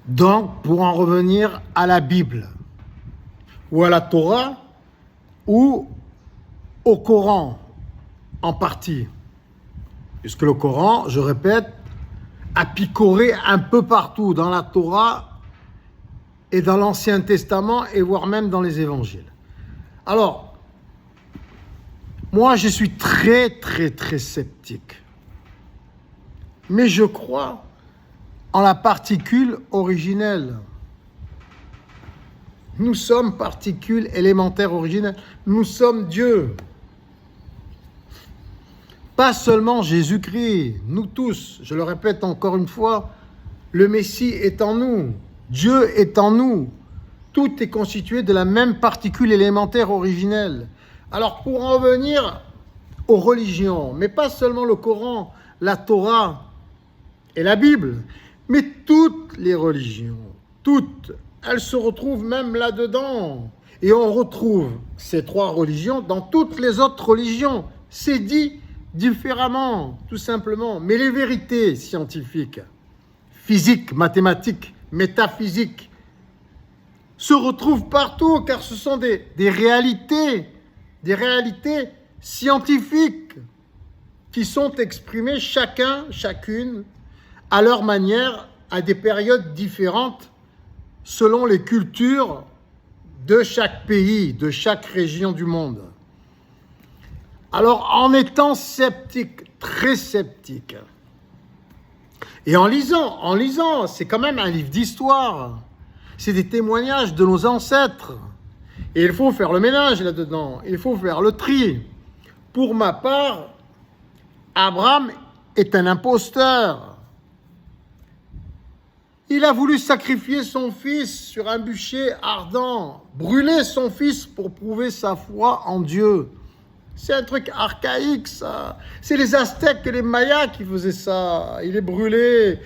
Donc, pour en revenir à la Bible, ou à la Torah, ou au Coran en partie, puisque le Coran, je répète, a picoré un peu partout dans la Torah et dans l'Ancien Testament, et voire même dans les Évangiles. Alors, moi, je suis très sceptique. Mais je crois en la particule originelle. Nous sommes particules élémentaires originelles. Nous sommes Dieu. Pas seulement Jésus-Christ, nous tous. Je le répète encore une fois, le Messie est en nous. Dieu est en nous. Tout est constitué de la même particule élémentaire originelle. Alors, pour en revenir aux religions, mais pas seulement le Coran, la Torah et la Bible, mais toutes les religions, toutes, elles se retrouvent même là-dedans. Et on retrouve ces trois religions dans toutes les autres religions. C'est dit différemment, tout simplement. Mais les vérités scientifiques, physiques, mathématiques, métaphysiques, se retrouvent partout, car ce sont des réalités scientifiques qui sont exprimées chacune, à leur manière, à des périodes différentes, selon les cultures de chaque pays, de chaque région du monde. Alors, en étant sceptique, très sceptique, et en lisant, c'est quand même un livre d'histoire, c'est des témoignages de nos ancêtres, et il faut faire le ménage là-dedans, il faut faire le tri. Pour ma part, Abraham est un imposteur. Il a voulu sacrifier son fils sur un bûcher ardent, brûler son fils pour prouver sa foi en Dieu. C'est un truc archaïque, ça. C'est les Aztèques et les Mayas qui faisaient ça. Il est brûlé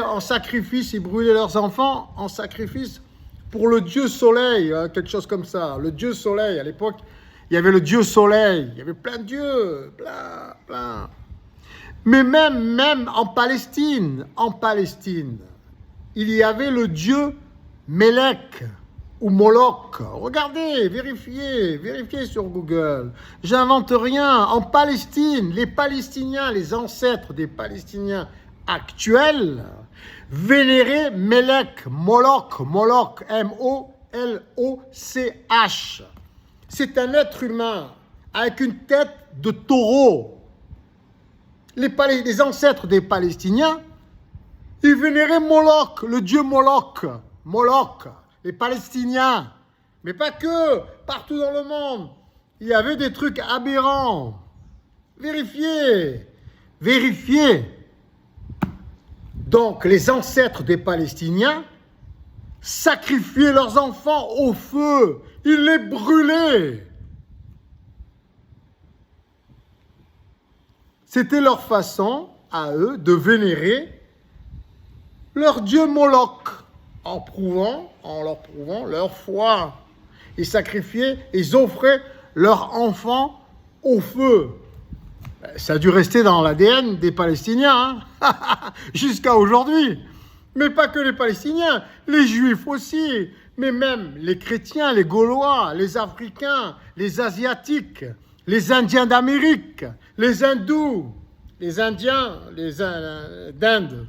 en sacrifice, ils brûlaient leurs enfants en sacrifice pour le dieu soleil, quelque chose comme ça. Le dieu soleil, à l'époque, il y avait le dieu soleil, il y avait plein de dieux, plein. Mais même en Palestine, il y avait le dieu Mélek ou Moloch. Regardez, vérifiez sur Google. J'invente rien. En Palestine, les Palestiniens, les ancêtres des Palestiniens actuels, vénéraient Mélek, Moloch, M-O-L-O-C-H. C'est un être humain avec une tête de taureau. Les ancêtres des Palestiniens, ils vénéraient Moloch, le dieu Moloch, les Palestiniens. Mais pas que, partout dans le monde, il y avait des trucs aberrants. Vérifiez. Donc, les ancêtres des Palestiniens sacrifiaient leurs enfants au feu. Ils les brûlaient. C'était leur façon, à eux, de vénérer leur dieu Moloch, en leur prouvant leur foi. Ils sacrifiaient, ils offraient leurs enfants au feu. Ça a dû rester dans l'ADN des Palestiniens, jusqu'à aujourd'hui. Mais pas que les Palestiniens, les Juifs aussi, mais même les chrétiens, les Gaulois, les Africains, les Asiatiques, les Indiens d'Amérique, les Hindous, les Indiens d'Inde,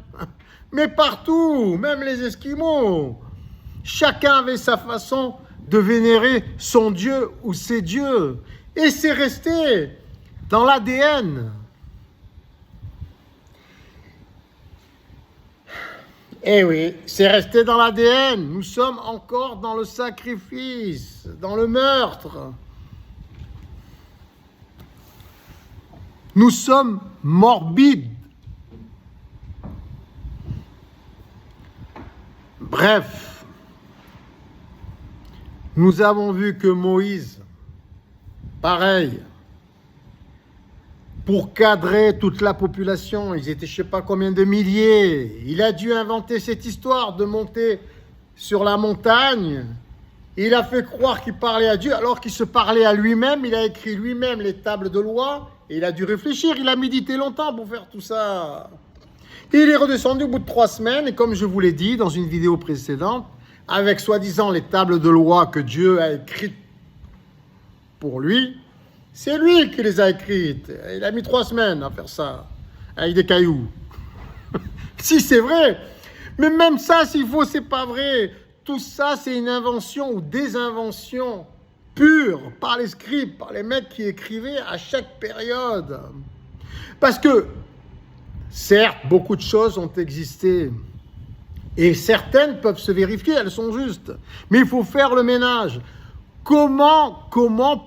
mais partout, même les Esquimaux. Chacun avait sa façon de vénérer son Dieu ou ses dieux. Et c'est resté dans l'ADN. Eh oui, c'est resté dans l'ADN. Nous sommes encore dans le sacrifice, dans le meurtre. Nous sommes morbides. Bref, nous avons vu que Moïse, pareil, pour cadrer toute la population, ils étaient je ne sais pas combien de milliers, il a dû inventer cette histoire de monter sur la montagne. Il a fait croire qu'il parlait à Dieu alors qu'il se parlait à lui-même. Il a écrit lui-même les tables de loi et il a dû réfléchir. Il a médité longtemps pour faire tout ça. Il est redescendu au bout de 3 semaines, et comme je vous l'ai dit dans une vidéo précédente, avec soi-disant les tables de loi que Dieu a écrites pour lui, c'est lui qui les a écrites. Il a mis 3 semaines à faire ça, avec des cailloux. Si c'est vrai, mais même ça, s'il faut, c'est pas vrai. Tout ça, c'est une invention ou des inventions pures par les scribes, par les mecs qui écrivaient à chaque période. Parce que, certes, beaucoup de choses ont existé. Et certaines peuvent se vérifier, elles sont justes. Mais il faut faire le ménage. Comment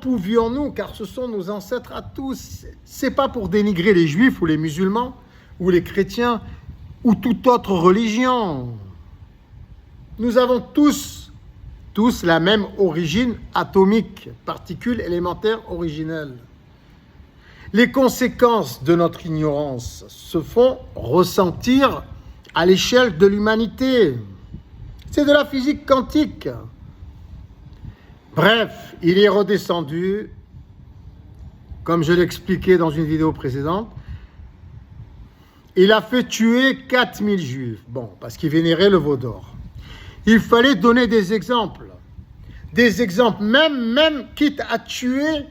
pouvions-nous, car ce sont nos ancêtres à tous, c'est pas pour dénigrer les juifs ou les musulmans ou les chrétiens ou toute autre religion. Nous avons tous la même origine atomique, particules élémentaires originelles. Les conséquences de notre ignorance se font ressentir à l'échelle de l'humanité. C'est de la physique quantique. Bref, il est redescendu, comme je l'expliquais dans une vidéo précédente, il a fait tuer 4000 juifs, bon, parce qu'il vénérait le veau d'or. Il fallait donner des exemples, même quitte à tuer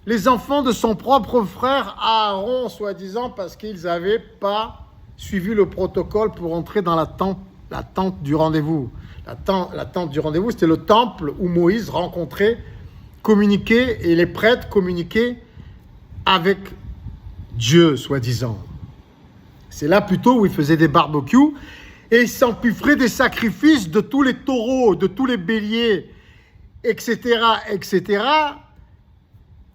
les enfants de son propre frère Aaron, soi-disant, parce qu'ils n'avaient pas suivi le protocole pour entrer dans la tente du rendez-vous. La tente du rendez-vous, c'était le temple où Moïse rencontrait, communiquait, et les prêtres communiquaient avec Dieu, soi-disant. C'est là plutôt où il faisait des barbecues et il s'empiffrait des sacrifices de tous les taureaux, de tous les béliers, etc.,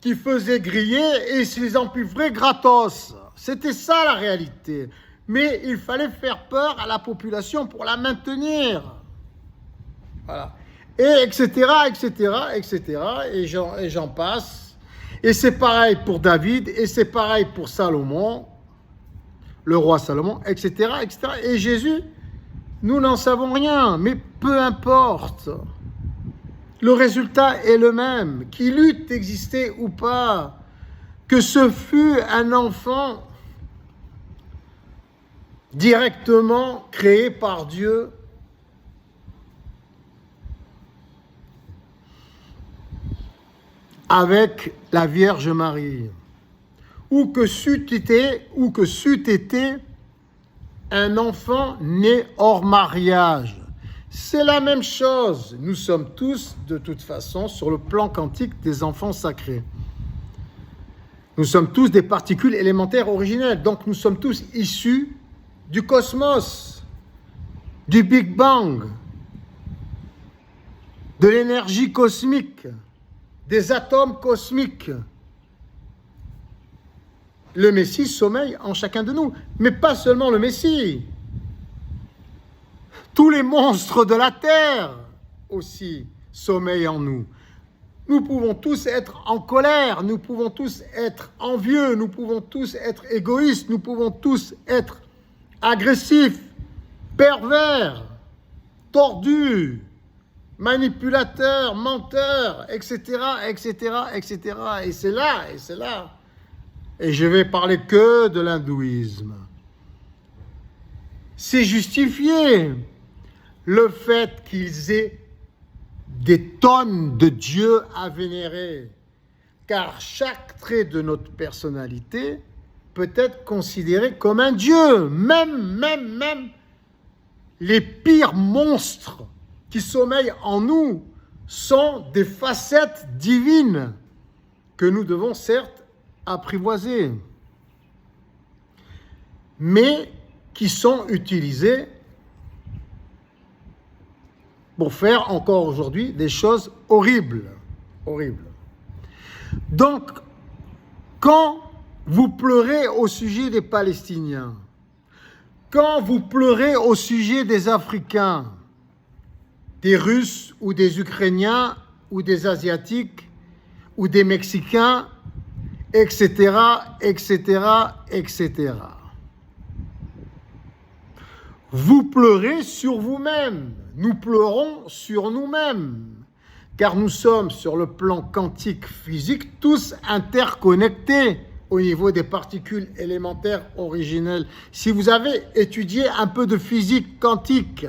qui faisaient griller et ils se les empiffraient gratos. C'était ça la réalité. Mais il fallait faire peur à la population pour la maintenir. Voilà. Et etc., et j'en passe. Et c'est pareil pour David, et c'est pareil pour Salomon, le roi Salomon, etc. Et Jésus, nous n'en savons rien, mais peu importe. Le résultat est le même, qu'il eût existé ou pas, que ce fût un enfant directement créé par Dieu, avec la Vierge Marie, ou que c'eût été un enfant né hors mariage. C'est la même chose. Nous sommes tous, de toute façon, sur le plan quantique des enfants sacrés. Nous sommes tous des particules élémentaires originelles. Donc nous sommes tous issus du cosmos, du Big Bang, de l'énergie cosmique, des atomes cosmiques. Le Messie sommeille en chacun de nous, mais pas seulement le Messie. Tous les monstres de la terre aussi sommeillent en nous. Nous pouvons tous être en colère, nous pouvons tous être envieux, nous pouvons tous être égoïstes, nous pouvons tous être agressifs, pervers, tordus, manipulateurs, menteurs, etc. Et c'est là. Et je vais parler que de l'hindouisme. C'est justifié le fait qu'ils aient des tonnes de dieux à vénérer, car chaque trait de notre personnalité peut être considéré comme un dieu, même les pires monstres qui sommeillent en nous sont des facettes divines que nous devons certes apprivoiser, mais qui sont utilisées pour faire encore aujourd'hui des choses horribles. Donc, quand vous pleurez au sujet des Palestiniens, quand vous pleurez au sujet des Africains, des Russes ou des Ukrainiens ou des Asiatiques ou des Mexicains, etc. Vous pleurez sur vous-même. Nous pleurons sur nous-mêmes, car nous sommes sur le plan quantique physique tous interconnectés au niveau des particules élémentaires originelles. Si vous avez étudié un peu de physique quantique,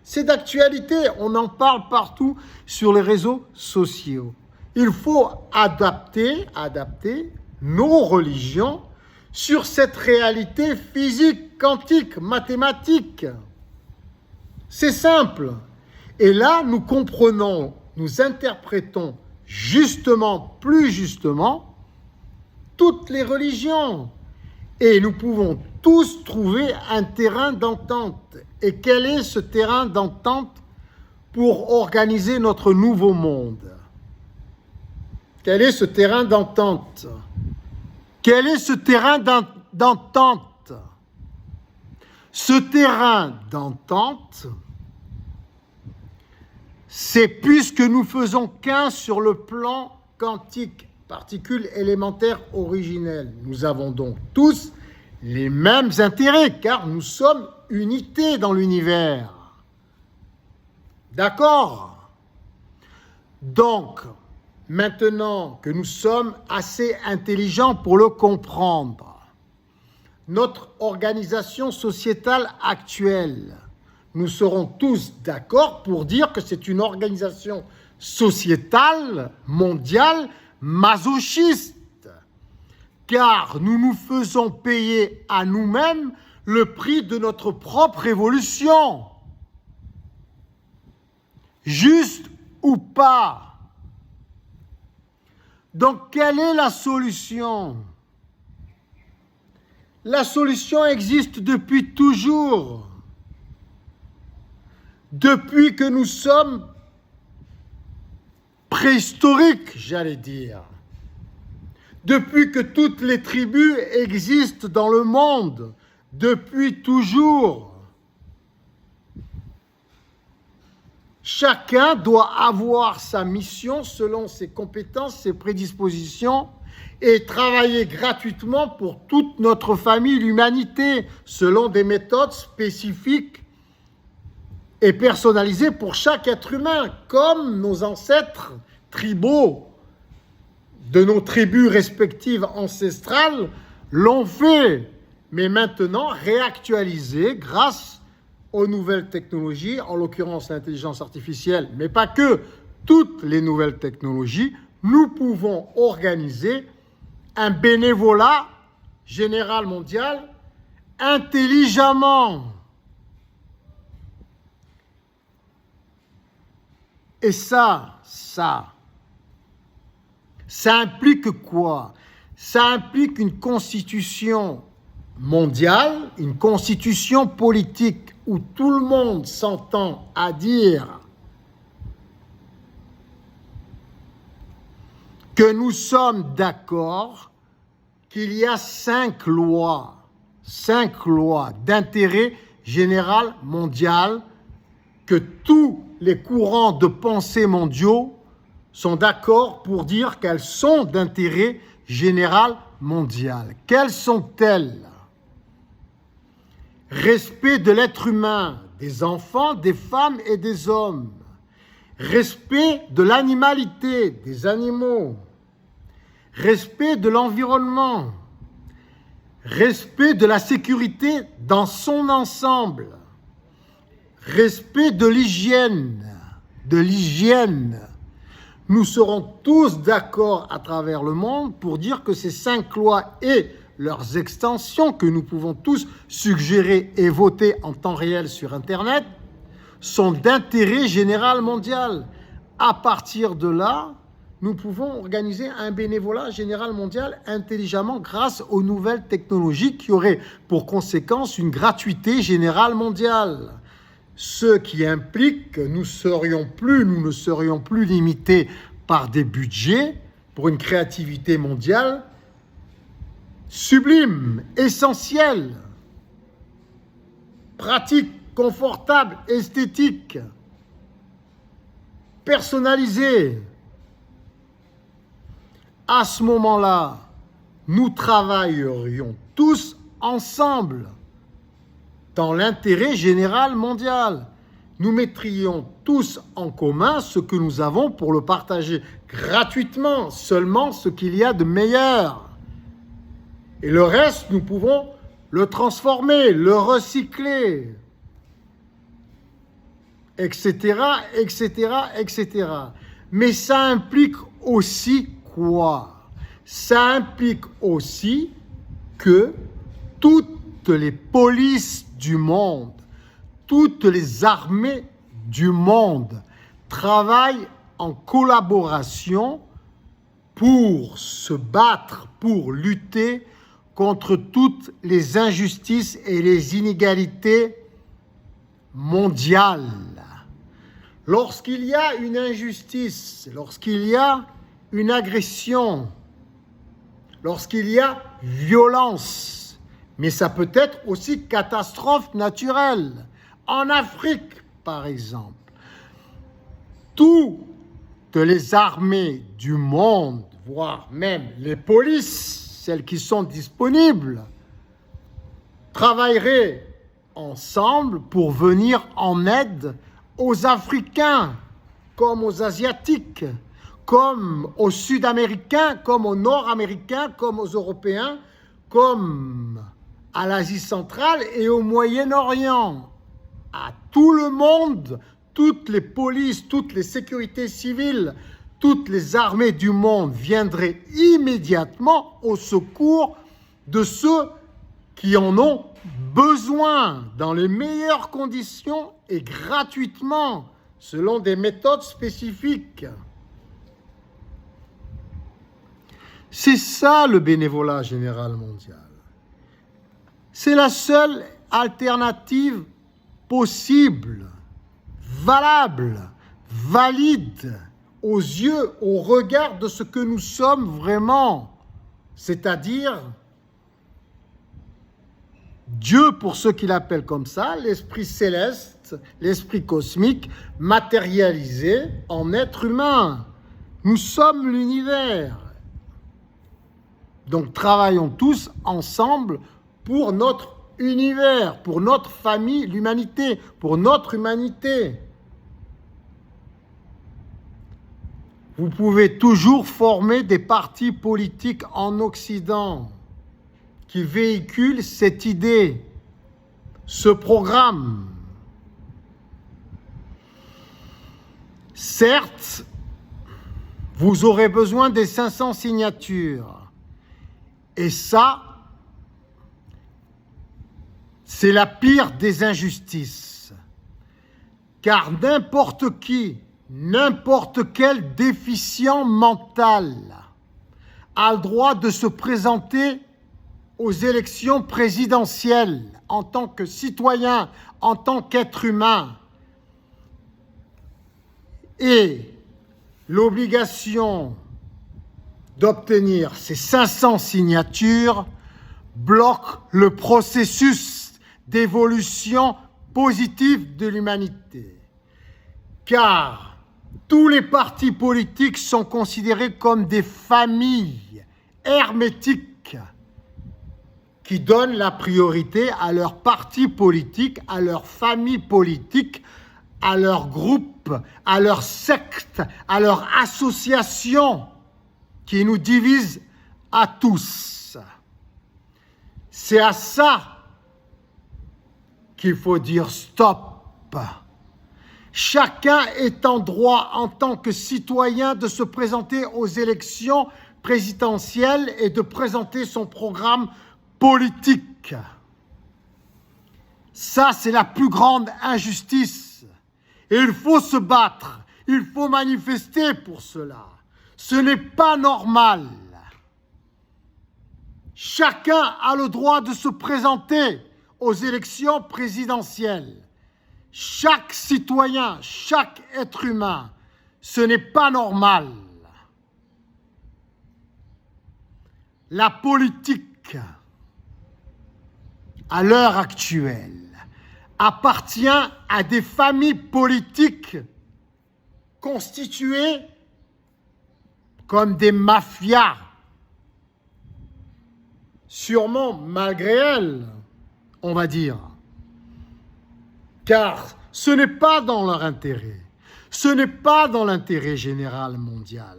c'est d'actualité, on en parle partout sur les réseaux sociaux. Il faut adapter nos religions sur cette réalité physique, quantique, mathématique. C'est simple. Et là, nous comprenons, nous interprétons justement, plus justement, toutes les religions. Et nous pouvons tous trouver un terrain d'entente. Et quel est ce terrain d'entente pour organiser notre nouveau monde? Quel est ce terrain d'entente? Quel est ce terrain d'entente? Ce terrain d'entente, c'est puisque nous faisons qu'un sur le plan quantique, particules élémentaires originelles. Nous avons donc tous les mêmes intérêts, car nous sommes unité dans l'univers. D'accord? Donc, maintenant que nous sommes assez intelligents pour le comprendre, notre organisation sociétale actuelle, nous serons tous d'accord pour dire que c'est une organisation sociétale, mondiale, masochiste, car nous nous faisons payer à nous-mêmes le prix de notre propre évolution. Juste ou pas? Donc, quelle est la solution? La solution existe depuis toujours. Depuis que nous sommes préhistoriques, j'allais dire. Depuis que toutes les tribus existent dans le monde, depuis toujours. Chacun doit avoir sa mission selon ses compétences, ses prédispositions et travailler gratuitement pour toute notre famille, l'humanité, selon des méthodes spécifiques et personnalisées pour chaque être humain, comme nos ancêtres tribaux de nos tribus respectives ancestrales l'ont fait, mais maintenant réactualisé grâce aux nouvelles technologies, en l'occurrence l'intelligence artificielle, mais pas que, toutes les nouvelles technologies, nous pouvons organiser un bénévolat général mondial intelligemment. Et ça implique quoi? Ça implique une constitution mondiale, une constitution politique où tout le monde s'entend à dire que nous sommes d'accord qu'il y a 5 lois d'intérêt général mondial, que tous les courants de pensée mondiaux sont d'accord pour dire qu'elles sont d'intérêt général mondial. Quelles sont-elles? Respect de l'être humain, des enfants, des femmes et des hommes. Respect de l'animalité, des animaux. Respect de l'environnement. Respect de la sécurité dans son ensemble. Respect de l'hygiène. Nous serons tous d'accord à travers le monde pour dire que ces 5 lois et leurs extensions, que nous pouvons tous suggérer et voter en temps réel sur Internet, sont d'intérêt général mondial. À partir de là, nous pouvons organiser un bénévolat général mondial intelligemment grâce aux nouvelles technologies qui auraient pour conséquence une gratuité générale mondiale. Ce qui implique que nous ne serions plus limités par des budgets pour une créativité mondiale sublime, essentielle, pratique, confortable, esthétique, personnalisée. À ce moment-là, nous travaillerions tous ensemble dans l'intérêt général mondial. Nous mettrions tous en commun ce que nous avons pour le partager gratuitement, seulement ce qu'il y a de meilleur. Et le reste, nous pouvons le transformer, le recycler, etc., etc., etc. Mais ça implique aussi quoi? Ça implique aussi que toutes les polices du monde, toutes les armées du monde travaillent en collaboration pour se battre, pour lutter contre toutes les injustices et les inégalités mondiales. Lorsqu'il y a une injustice, lorsqu'il y a une agression, lorsqu'il y a violence, mais ça peut être aussi catastrophe naturelle. En Afrique, par exemple, toutes les armées du monde, voire même les polices, celles qui sont disponibles, travailleraient ensemble pour venir en aide aux Africains, comme aux Asiatiques, comme aux Sud-Américains, comme aux Nord-Américains, comme aux Européens, comme à l'Asie centrale et au Moyen-Orient. À tout le monde, toutes les polices, toutes les sécurités civiles, toutes les armées du monde viendraient immédiatement au secours de ceux qui en ont besoin, dans les meilleures conditions et gratuitement, selon des méthodes spécifiques. C'est ça le bénévolat général mondial. C'est la seule alternative possible, valable, valide, aux yeux, au regard de ce que nous sommes vraiment, c'est-à-dire Dieu, pour ceux qui l'appellent comme ça, l'esprit céleste, l'esprit cosmique, matérialisé en être humain. Nous sommes l'univers. Donc travaillons tous ensemble pour notre univers, pour notre famille, l'humanité, pour notre humanité. Vous pouvez toujours former des partis politiques en Occident qui véhiculent cette idée, ce programme. Certes, vous aurez besoin des 500 signatures. Et ça, c'est la pire des injustices. Car n'importe qui, n'importe quel déficient mental a le droit de se présenter aux élections présidentielles en tant que citoyen, en tant qu'être humain. Et l'obligation d'obtenir ces 500 signatures bloque le processus d'évolution positive de l'humanité. Car tous les partis politiques sont considérés comme des familles hermétiques qui donnent la priorité à leur parti politique, à leur famille politique, à leur groupe, à leur secte, à leur association qui nous divise à tous. C'est à ça qu'il faut dire stop. Chacun est en droit, en tant que citoyen, de se présenter aux élections présidentielles et de présenter son programme politique. Ça, c'est la plus grande injustice. Et il faut se battre, il faut manifester pour cela. Ce n'est pas normal. Chacun a le droit de se présenter aux élections présidentielles. Chaque citoyen, chaque être humain, ce n'est pas normal. La politique, à l'heure actuelle, appartient à des familles politiques constituées comme des mafias, sûrement malgré elles, on va dire. Car ce n'est pas dans leur intérêt, ce n'est pas dans l'intérêt général mondial.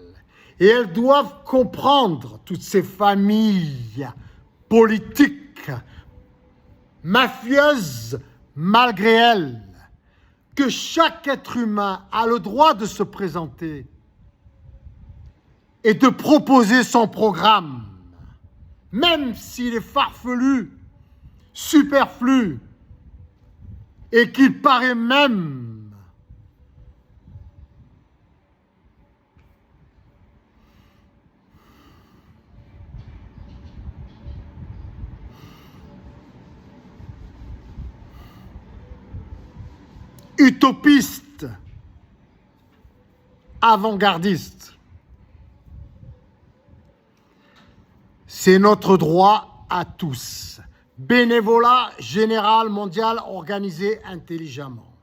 Et elles doivent comprendre, toutes ces familles politique, mafieuse malgré elle, que chaque être humain a le droit de se présenter et de proposer son programme, même s'il est farfelu, superflu, et qu'il paraît même utopiste, avant-gardiste. C'est notre droit à tous. Bénévolat général mondial organisé intelligemment.